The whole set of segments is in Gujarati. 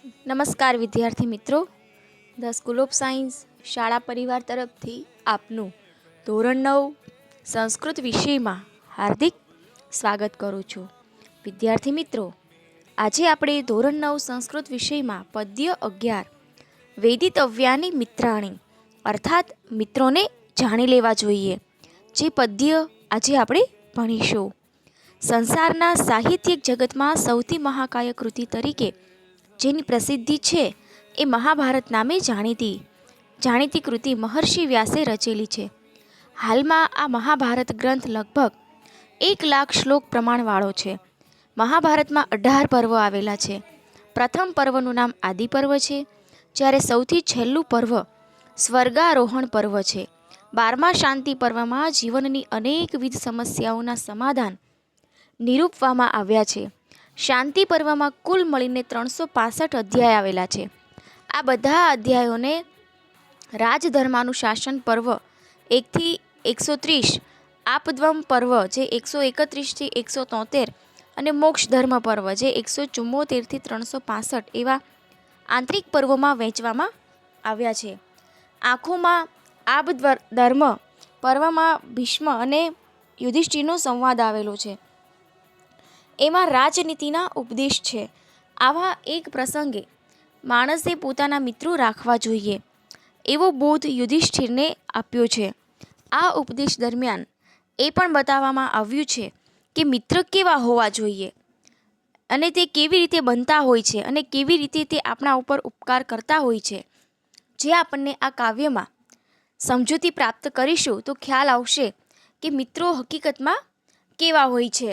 નમસ્કાર વિદ્યાર્થી મિત્રો, ધ સ્કૂલ ઓફ સાયન્સ શાળા પરિવાર તરફથી આપનું ધોરણ 9 સંસ્કૃત વિષયમાં હાર્દિક સ્વાગત કરું છું. વિદ્યાર્થી મિત્રો, આજે આપણે ધોરણ 9 સંસ્કૃત વિષયમાં પદ્ય 11 વેદિતવ્યાની મિત્રાણી અર્થાત મિત્રોને જાણી લેવા જોઈએ જે પદ્ય આજે આપણે ભણીશું. સંસારના સાહિત્યિક જગતમાં સૌથી મહાકાય કૃતિ તરીકે જેની પ્રસિદ્ધિ છે એ મહાભારત નામે જાણીતી કૃતિ મહર્ષિ વ્યાસે રચેલી છે. હાલમાં આ મહાભારત ગ્રંથ લગભગ 1,00,000 શ્લોક પ્રમાણવાળો છે. મહાભારતમાં 18 પર્વ આવેલા છે. પ્રથમ પર્વનું નામ આદિ પર્વ છે, જ્યારે સૌથી છેલ્લું પર્વ સ્વર્ગારોહણ પર્વ છે. 12મા શાંતિ પર્વમાં જીવનની અનેકવિધ સમસ્યાઓના સમાધાન નિરૂપવામાં આવ્યા છે. શાંતિ પર્વમાં કુલ મળીને 365 અધ્યાય આવેલા છે. આ બધા અધ્યાયોને રાજધર્માનુશાસન પર્વ 1 થી 130, આપદ્વમ પર્વ જે 131 થી 173 અને મોક્ષ ધર્મ પર્વ જે 174 થી 365 એવા આંતરિક પર્વોમાં વહેંચવામાં આવ્યા છે. આંખોમાં આપદ્ધર્મ પર્વમાં ભીષ્મ અને યુધિષ્ઠિરનો સંવાદ આવેલો છે. એમાં રાજનીતિના ઉપદેશ છે. આવા એક પ્રસંગે માણસે પોતાના મિત્રો રાખવા જોઈએ એવો બોધ યુધિષ્ઠિરને આપ્યો છે. આ ઉપદેશ દરમિયાન એ પણ બતાવવામાં આવ્યું છે કે મિત્ર કેવા હોવા જોઈએ અને તે કેવી રીતે બનતા હોય છે અને કેવી રીતે તે આપણા ઉપર ઉપકાર કરતા હોય છે. જે આપણને આ કાવ્યમાં સમજૂતી પ્રાપ્ત કરીશું તો ખ્યાલ આવશે કે મિત્રો હકીકતમાં કેવા હોય છે.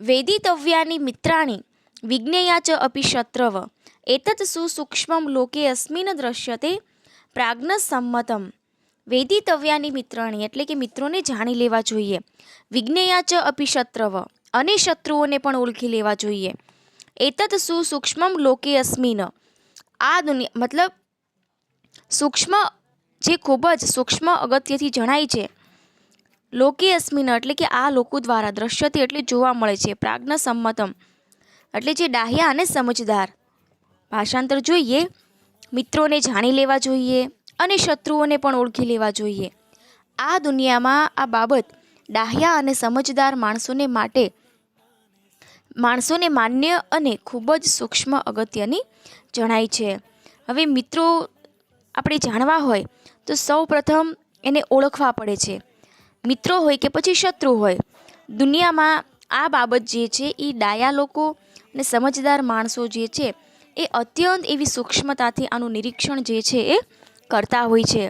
વેદિતવ્યાની મિત્રાણી વિજ્ઞેયા ચ અપી શત્રવ એતત સુસૂક્ષ્મં લોકે અસ્મિન દ્રશ્યતે પ્રાજ્ઞસમ્મતમ. વેદિતવ્યાની મિત્રાણી એટલે કે મિત્રોને જાણી લેવા જોઈએ. વિજ્ઞેયા ચ અપી શત્રવ અને શત્રુઓને પણ ઓળખી લેવા જોઈએ. એતત સુસૂક્ષ્મં લોકે અસ્મિન આ દુનિયા મતલબ સૂક્ષ્મ જે ખૂબ જ સૂક્ષ્મ અગત્યથી જણાય છે. લોકે અસ્મિન એટલે કે આ લોકો દ્વારા, દ્રશ્યથી એટલે જોવા મળે છે, પ્રાજ્ઞસમ્મતમ એટલે જે ડાહ્યા અને સમજદાર. ભાષાંતર જોઈએ, મિત્રોને જાણી લેવા જોઈએ અને શત્રુઓને પણ ઓળખી લેવા જોઈએ. આ દુનિયામાં આ બાબત ડાહ્યા અને સમજદાર માણસોને માન્ય અને ખૂબ જ સૂક્ષ્મ અગત્યની જણાય છે. હવે મિત્રો આપણે જાણવા હોય તો સૌ પ્રથમ એને ઓળખવા પડે છે. મિત્રો હોય કે પછી શત્રુ હોય, દુનિયામાં આ બાબત જે છે એ ડાયા લોકો અને સમજદાર માણસો જે છે એ અત્યંત એવી સૂક્ષ્મતાથી આનું નિરીક્ષણ જે છે એ કરતા હોય છે.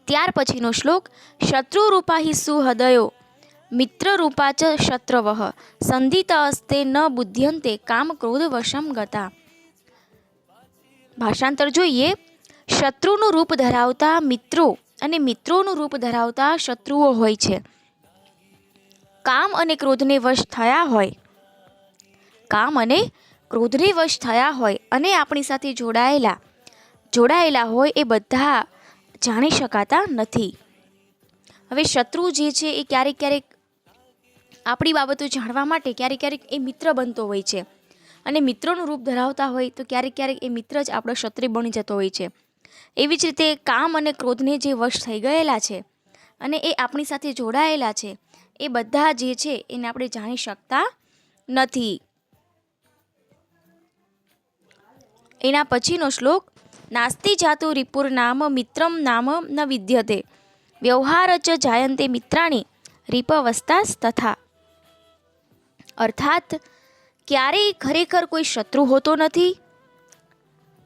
ત્યાર પછીનો શ્લોક, શત્રુરૂપા હિ સુહૃદયો મિત્રરૂપા ચ શત્રવઃ સંધિત અસ્તે ન બુધ્યંતે કામ ક્રોધ વશમ ગતા. ભાષાંતર જોઈએ, શત્રુનું રૂપ ધરાવતા મિત્રો અને મિત્રોનું રૂપ ધરાવતા શત્રુઓ હોય છે. કામ અને ક્રોધને વશ થયા હોય અને આપણી સાથે જોડાયેલા હોય એ બધા જાણી શકાતા નથી. હવે શત્રુ જે છે એ ક્યારેક આપણી બાબતો જાણવા માટે ક્યારેક એ મિત્ર બનતો હોય છે અને મિત્રોનું રૂપ ધરાવતા હોય તો ક્યારેક એ મિત્ર જ આપણો શત્રુ બની જતો હોય છે. એવી જ રીતે કામ અને ક્રોધને જે વશ થઈ ગયેલા છે અને એ આપણી સાથે જોડાયેલા છે એ બધા જે છે એને આપણે જાણી શકતા નથી. એના પછીનો શ્લોક, નાસ્તિ જાતુ રિપુર નામ મિત્રમ નામ ન વિદ્યતે વ્યવહાર ચ જાયંતે મિત્રાણી રીપવસ્તાસ તથા. અર્થાત ક્યારેય ખરેખર કોઈ શત્રુ હોતો નથી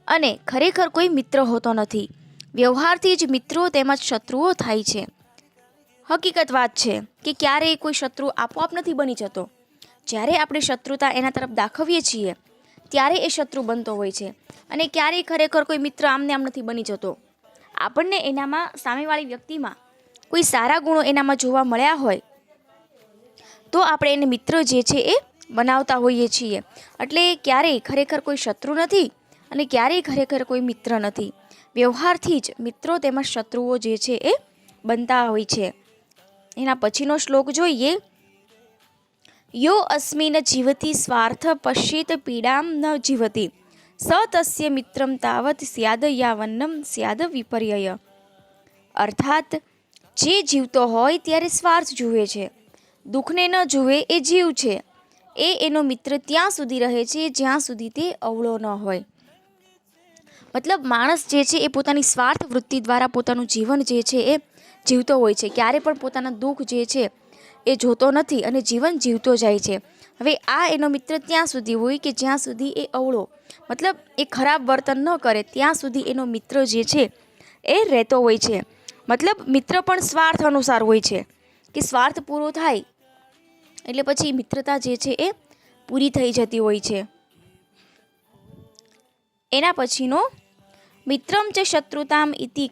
અને ખરેખર કોઈ મિત્ર હોતો નથી. વ્યવહારથી જ મિત્રો તેમજ શત્રુઓ થાય છે. હકીકત વાત છે કે ક્યારેય કોઈ શત્રુ આપોઆપ નથી બની જતો. જ્યારે આપણે શત્રુતા એના તરફ દાખવીએ છીએ ત્યારે એ શત્રુ બનતો હોય છે અને ક્યારેય ખરેખર કોઈ મિત્ર આમને આમ નથી બની જતો. આપણને એનામાં સામેવાળી વ્યક્તિમાં કોઈ સારા ગુણો એનામાં જોવા મળ્યા હોય તો આપણે એને મિત્ર જે છે એ બનાવતા હોઈએ છીએ. એટલે ક્યારેય ખરેખર કોઈ શત્રુ નથી અને ક્યારેય ખરેખર કોઈ મિત્ર નથી. વ્યવહારથી જ મિત્રો તેમજ શત્રુઓ જે છે એ બનતા હોય છે. એના પછીનો શ્લોક જોઈએ, યો અસ્મિન જીવતી સ્વાર્થ પશ્યેત પીડામ ન જીવતી સ તસ્ય મિત્રમ તાવત સ્યાદ યાવન્નમ સ્યાદ વિપર્યય. અર્થાત જે જીવતો હોય ત્યારે સ્વાર્થ જુએ છે, દુઃખને ન જુએ એ જીવ છે, એ એનો મિત્ર ત્યાં સુધી રહે છે જ્યાં સુધી તે અવળો ન હોય. મતલબ માણસ જે છે એ પોતાની સ્વાર્થ વૃત્તિ દ્વારા પોતાનું જીવન જે છે એ જીવતો હોય છે, ક્યારે પણ પોતાના દુઃખ જે છે એ જોતો નથી અને જીવન જીવતો જાય છે. હવે આ એનો મિત્ર ત્યાં સુધી હોય કે જ્યાં સુધી એ અવળો, મતલબ એ ખરાબ વર્તન ન કરે ત્યાં સુધી એનો મિત્ર જે છે એ રહેતો હોય છે. મતલબ મિત્ર પણ સ્વાર્થ અનુસાર હોય છે કે સ્વાર્થ પૂરો થાય એટલે પછી મિત્રતા જે છે એ પૂરી થઈ જતી હોય છે. એના પછીનો મિત્રમ ચ શત્રુતામ ઇતિ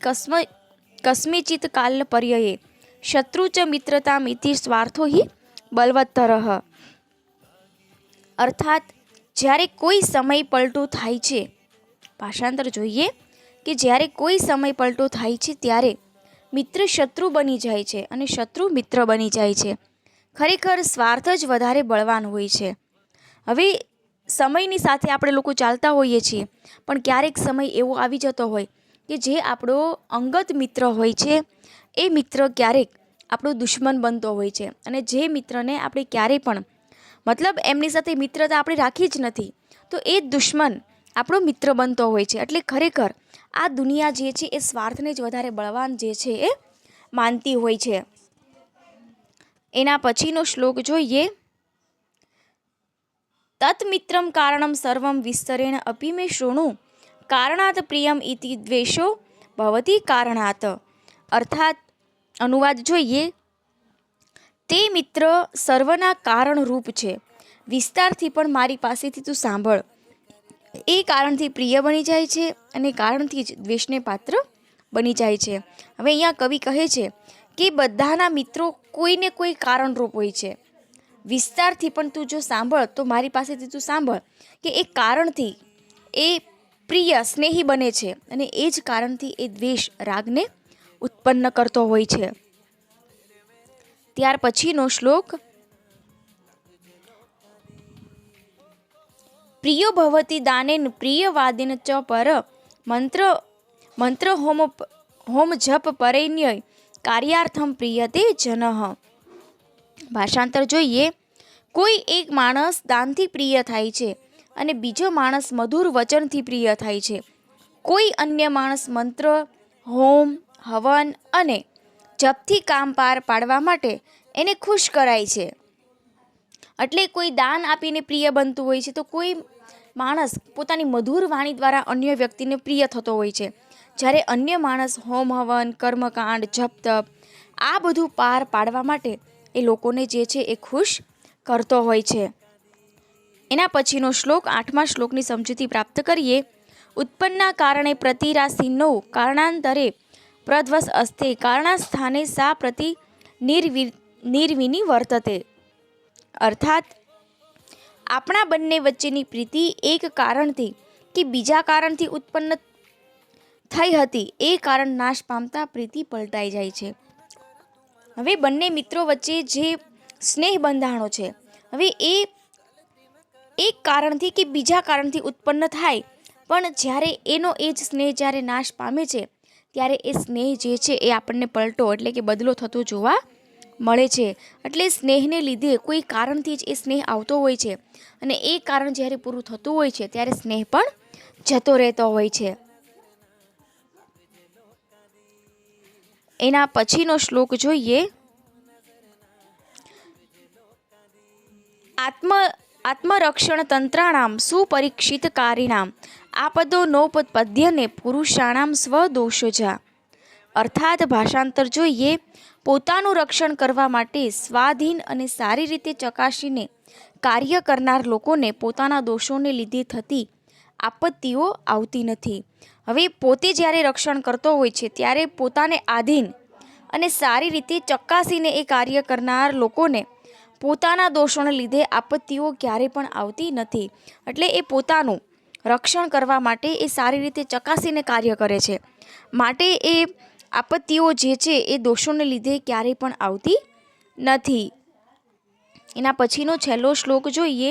કસ્મિચિત કાલ પર્યયે શત્રુ ચ મિત્રતામ ઇતિ સ્વાર્થો હિ બલવત્તરઃ. અર્થાત જ્યારે કોઈ સમય પલટો થાય છે, ભાષાંતર જોઈએ કે જ્યારે કોઈ સમય પલટો થાય છે ત્યારે મિત્ર શત્રુ બની જાય છે અને શત્રુ મિત્ર બની જાય છે. ખરેખર સ્વાર્થ જ વધારે બળવાન હોય છે. હવે સમયની સાથે આપણે લોકો ચાલતા હોઈએ છીએ, પણ ક્યારેક સમય એવો આવી જતો હોય કે જે આપણો અંગત મિત્ર હોય છે એ મિત્ર ક્યારેક આપણો દુશ્મન બનતો હોય છે. અને જે મિત્રને આપણે ક્યારેય પણ મતલબ એમની સાથે મિત્રતા આપણે રાખી જ નથી, તો એ જ દુશ્મન આપણો મિત્ર બનતો હોય છે. એટલે ખરેખર આ દુનિયા જે છે એ સ્વાર્થને જ વધારે બળવાન જે છે એ માનતી હોય છે. એના પછીનો શ્લોક જોઈએ. તત્મિત્રમ કારણમ સર્વમ વિસ્તરેણ અપી મે શૃણુ કારણાત પ્રિયમ ઇતિ દ્વેષો ભવતી કારણાત. અર્થાત અનુવાદ જોઈએ. તે મિત્ર સર્વના કારણરૂપ છે, વિસ્તારથી પણ મારી પાસેથી તું સાંભળ. એ કારણથી પ્રિય બની જાય છે અને કારણથી જ દ્વેષને પાત્ર બની જાય છે. હવે અહીંયા કવિ કહે છે કે બધાના મિત્રો કોઈને કોઈ કારણરૂપ હોય છે. વિસ્તારથી પણ તું જો સાંભળ તો મારી પાસેથી તું સાંભળ કે એ કારણથી એ પ્રિય સ્નેહી બને છે અને એ જ કારણથી એ દ્વેષ રાગને ઉત્પન્ન કરતો હોય છે. ત્યાર પછીનો શ્લોક. પ્રિયો ભવતી દાનેન પ્રિયવાદેન ચ પર મંત્ર હોમ જપ પરેન્ય કાર્યાર્થમ પ્રિયતે જનઃ. ભાષાંતર જોઈએ. કોઈ એક માણસ દાનથી પ્રિય થાય છે અને બીજો માણસ મધુર વચનથી પ્રિય થાય છે. કોઈ અન્ય માણસ મંત્ર, હોમ, હવન અને જપથી કામ પાર પાડવા માટે એને ખુશ કરાય છે. એટલે કોઈ દાન આપીને પ્રિય બનતું હોય છે, તો કોઈ માણસ પોતાની મધુર વાણી દ્વારા અન્ય વ્યક્તિને પ્રિય થતો હોય છે. જ્યારે અન્ય માણસ હોમ હવન, કર્મકાંડ, જપ તપ આ બધું પાર પાડવા માટે એ લોકોને જે છે એ ખુશ કરતો હોય છે. એના પછીનો શ્લોક 8મા શ્લોકની સમજૂતી પ્રાપ્ત કરીએ. ઉત્પન્ના કારણે પ્રતિરાસીનો કારણાંતરે પ્રધ્વસ અસ્તે કારણાસ્થાને સા પ્રતિ નિર્વિની વર્તતે. અર્થાત આપણા બંને વચ્ચેની પ્રીતિ એક કારણથી કે બીજા કારણથી ઉત્પન્ન થઈ હતી, એ કારણ નાશ પામતા પ્રીતિ પલટાઈ જાય છે. હવે બંને મિત્રો વચ્ચે જે સ્નેહ બંધાણો છે, હવે એ એક કારણથી કે બીજા કારણથી ઉત્પન્ન થાય, પણ જ્યારે એનો એ જ સ્નેહ જ્યારે નાશ પામે છે ત્યારે એ સ્નેહ જે છે એ આપણને પલટો એટલે કે બદલો થતો જોવા મળે છે. એટલે સ્નેહને લીધે કોઈ કારણથી જ એ સ્નેહ આવતો હોય છે અને એ કારણ જ્યારે પૂરું થતું હોય છે ત્યારે સ્નેહ પણ જતો રહેતો હોય છે. એના પછીનો શ્લોક જોઈએ. આત્મરક્ષણ તંત્રાણામ સુપરીક્ષિતકારીણામ આપદો નોપદ્યને પુરુષાણામ સ્વદોષજા. અર્થાત ભાષાંતર જોઈએ. પોતાનું રક્ષણ કરવા માટે સ્વાધીન અને સારી રીતે ચકાસીને કાર્ય કરનાર લોકોને પોતાના દોષોને લીધે થતી આપત્તિઓ આવતી નથી. હવે પોતે જ્યારે રક્ષણ કરતો હોય છે ત્યારે પોતાને આધીન અને સારી રીતે ચકાસીને એ કાર્ય કરનાર લોકોને પોતાના દોષોને લીધે આપત્તિઓ ક્યારેય પણ આવતી નથી. એટલે એ પોતાનું રક્ષણ કરવા માટે એ સારી રીતે ચકાસીને કાર્ય કરે છે, માટે એ આપત્તિઓ જે છે એ દોષોને લીધે ક્યારેય પણ આવતી નથી. એના પછીનો છેલ્લો શ્લોક જોઈએ.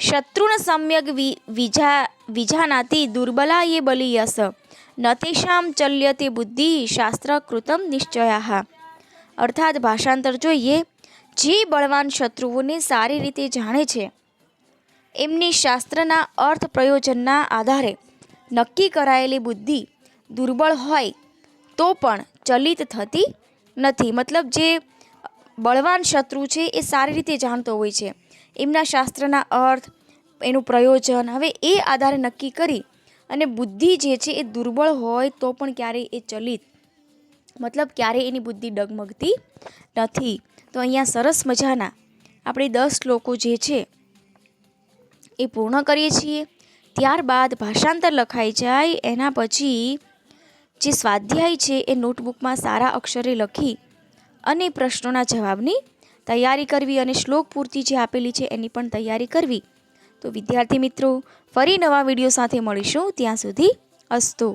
શત્રુન સમ્યક વિજાનાતિ દુર્બલા એ બલિયસ નતેષામ ચલ્યતે બુદ્ધિ શાસ્ત્રકૃતમ નિશ્ચયા. અર્થાત ભાષાંતર જોઈએ. જે બળવાન શત્રુઓને સારી રીતે જાણે છે એમની શાસ્ત્રના અર્થ પ્રયોજનના આધારે નક્કી કરાયેલી બુદ્ધિ દુર્બળ હોય તો પણ ચલિત થતી નથી. મતલબ જે બળવાન શત્રુ છે એ સારી રીતે જાણતો હોય છે, એમના શાસ્ત્રના અર્થ, એનું પ્રયોજન, હવે એ આધારે નક્કી કરી અને બુદ્ધિ જે છે એ દુર્બળ હોય તો પણ ક્યારેય એ ચલિત, મતલબ ક્યારેય એની બુદ્ધિ ડગમગતી નથી. તો અહીંયા સરસ મજાના આપણે 10 શ્લોકો જે છે એ પૂર્ણ કરીએ છીએ. ત્યારબાદ ભાષાંતર લખાઈ જાય એના પછી જે સ્વાધ્યાય છે એ નોટબુકમાં સારા અક્ષરે લખી અને પ્રશ્નોના જવાબની તૈયારી કરવી અને શ્લોક પૂર્તિ જે આપેલી છે એની પણ તૈયારી કરવી. તો વિદ્યાર્થી મિત્રો, ફરી નવા વિડીયો સાથે મળીશું. ત્યાં સુધી અસ્તુ.